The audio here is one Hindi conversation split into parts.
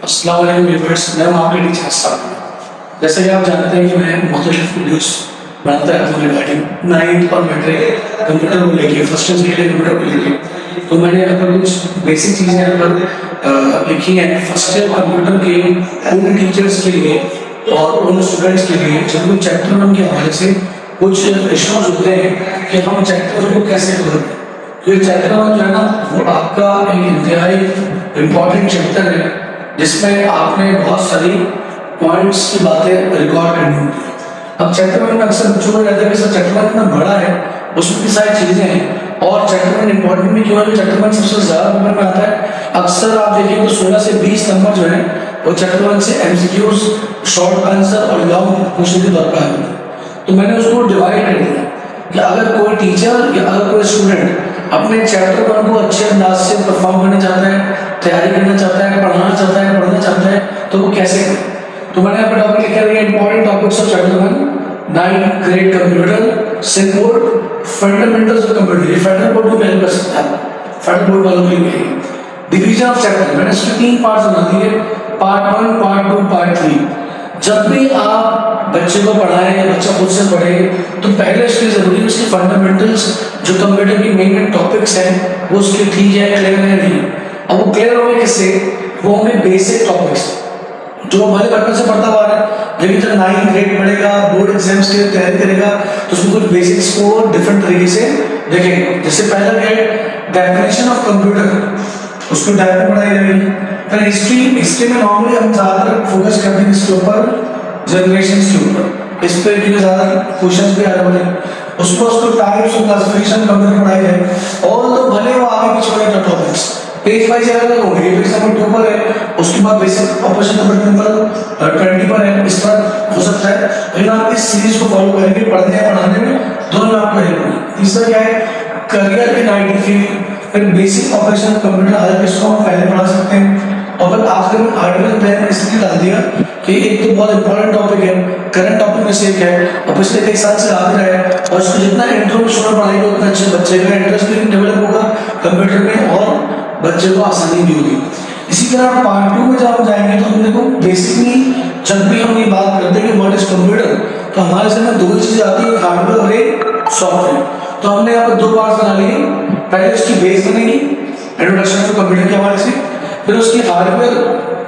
अस्सलाम वालेकुम व्यूअर्स, मैं हूं आपके टीचर अस्ताब। जैसे कि आप जानते हैं कि मैं मुख्तलिफ वीडियोस बनाता रहता हूँ रिगार्डिंग नाइन्थ और मैट्रिक कंप्यूटर को लेके, फर्स्ट एंड सेकेंड कंप्यूटर को लेके। तो मैंने यहाँ पर कुछ बेसिक चीज़ें यहाँ पर लिखी हैं फर्स्ट ईयर कंप्यूटर के उन टीचर्स के लिए और उन स्टूडेंट्स के लिए जिनको चैप्टर 1 के हवाले से कुछ इश्यूज होते हैं कि हम चैप्टर 1 को कैसे करें। ये चैप्टर 1 जो है ना, वो आपका एक इंतहाई इम्पॉर्टेंट चैप्टर है जिसमें आपने बहुत सारी पॉइंट्स की बातें रिकॉर्ड करनी होती है। अब चैप्टर 1 में अक्सर बच्चों को रहता है कि सर चैप्टर 1 इतना बड़ा है, उसमें की सारी चीज़ें हैं और चैप्टर 1 इंपॉर्टेंट भी क्यों है। चैप्टर 1 सबसे ज़्यादा नंबर में आता है। अक्सर आप देखिए तो 16 से 20 नंबर जो है वो चैप्टर 1 से MCQs, शॉर्ट आंसर और लॉन्ग क्वेश्चन के तौर पर आए होते हैं। तो मैंने उसको डिवाइड कर दिया कि अगर कोई टीचर या अगर कोई स्टूडेंट अपने चैप्टर 1 को अच्छे अंदाज से परफॉर्म करना चाहता है, तैयारी करना चाहता है, पढ़ना चाहता है तो वो कैसे करे। तो मैंने यहाँ पर टॉपिक लिखा है important topics of chapter 1, 9 grade computer, Singh board, fundamentals of computer. ये फेडरल बोर्ड को पहले कर सकता है, फेडरल बोर्ड वालों के लिए। डिवीजन ऑफ चैप्टर मैंने इसके 3 पार्ट्स बना दिए, पार्ट 1, पार्ट 2, पार्ट 3। जब भी आप बच्चे को पढ़ाएं या बच्चा खुद से पढ़े तो पहले इसके जरूरी है उसके फंडामेंटल्स जो कंप्यूटर की मेन टॉपिक्स हैं वो उसके ठीक है, क्लियर है नहीं। अब वो क्लियर होंगे किससे, वो होंगे बेसिक टॉपिक्स जो भले बचपन से पढ़ता हुआ है, लेकिन जब 9 ग्रेड पढ़ेगा, बोर्ड एग्जाम्स की तैयारी करेगा तो उसमें कुछ बेसिक्स को डिफरेंट तरीके से देखेंगे। जैसे पहला ग्रेड डेफिनेशन ऑफ कंप्यूटर, उसको डायरेक्ट पढ़ाई जाएगी। फिर हिस्ट्री में नॉर्मली हम ज़्यादातर फोकस करते हैं इसके ऊपर, जनरेशन के ऊपर, इस पर क्योंकि ज़्यादा क्वेश्चन भी आ रहे हैं। उसको टाइप्स और क्लासिफिकेशन कंप्यूटर पढ़ाई जाए और तो भले वो आगे पीछे पढ़े टॉपिक्स पेज वाइज अलग होंगे। पेज नंबर 2 पर है, उसके बाद बेसिक ऑपरेशन नंबर 20 पर है, इस पर हो सकता है। लेकिन आप इस सीरीज को फॉलो करेंगे पढ़ने या पढ़ाने में, दोनों में आपको हेल्प होगी। तीसरा क्या है, करियर इन IT फील्ड, फिर बेसिक ऑपरेशन कंप्यूटर हायर इसको हम पहले पढ़ा सकते हैं। और फिर आखिर में आर्टिकल प्लान इसलिए डाल दिया कि एक तो बहुत इंपॉर्टेंट टॉपिक है, करंट टॉपिक में से एक है और पिछले कई साल से आ रहा है और इसको जितना इंट्रोडक्शन पढ़ाएंगे उतना अच्छे बच्चे का इंटरेस्ट भी डेवलप होगा कंप्यूटर में और बच्चे को आसानी भी होगी। इसी तरह पार्ट 2 में जब हम जाएंगे तो हम देखो बेसिकली जब भी हम ये बात करते हैं कि व्हाट इज कंप्यूटर तो हमारे सामने 2 चीज़ें आती है, हार्डवेयर और एक सॉफ्टवेयर। तो हमने यहाँ पर 2 पार्ट बना लिए। पहले उसकी बेस बनेगी इंट्रोडक्शन टू कंप्यूटर के हवाले से, फिर उसकी हार्डवेयर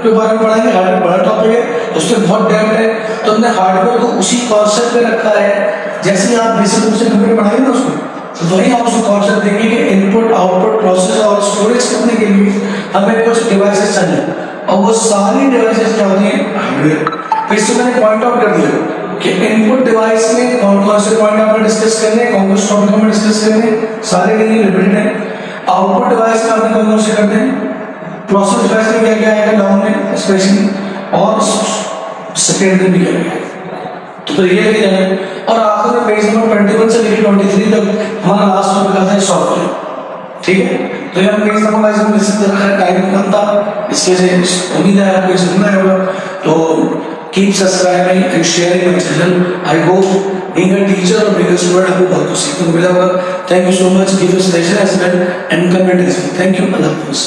के बारे में पढ़ाएंगे। हार्डवेयर बड़ा टॉपिक है, उसमें बहुत डेप्थ है, तो हमने हार्डवेयर को उसी कॉन्सेप्ट पे रखा है जैसे आप बेसिक रूप से कंप्यूटर पढ़ाएंगे ना उसको, तो वही हम उसको कॉन्सेप्ट देंगे कि इनपुट आउटपुट प्रोसेस और स्टोरेज करने के लिए हमें कुछ डिवाइसेस चाहिए और वो सारी डिवाइसेस क्या होती हैं, हार्डवेयर। फिर इससे मैंने पॉइंट आउट कर दिया कि इनपुट डिवाइस में कौन कौन से पॉइंट आपने डिस्कस करने, कौन कौन से टॉपिक हमें डिस्कस करने, सारे के लिए रिपीटेड है। आउटपुट डिवाइस में आपने कौन कौन से करते हैं, प्रोसेस डिवाइस में क्या क्या आएगा डाउन में स्पेशली, और सेकेंडरी में क्या क्या। तो ये है और आखिर में पेज नंबर 21 से लेकर 23 तक हमारा लास्ट टॉपिक आता है सॉफ्टवेयर। ठीक है, तो ये हम पेज नंबर वाइज में इस तरह का टाइम बनता, इसके से उम्मीद है आपको सुनना होगा। तो keep subscribing and sharing my channel. I hope being a teacher और बीइंग अ स्टूडेंट आपको बहुत कुछ सीखने को मिला होगा। Thank you so much, give us lesson as well and comment as well. Thank you, अल्लाह हाफिज़।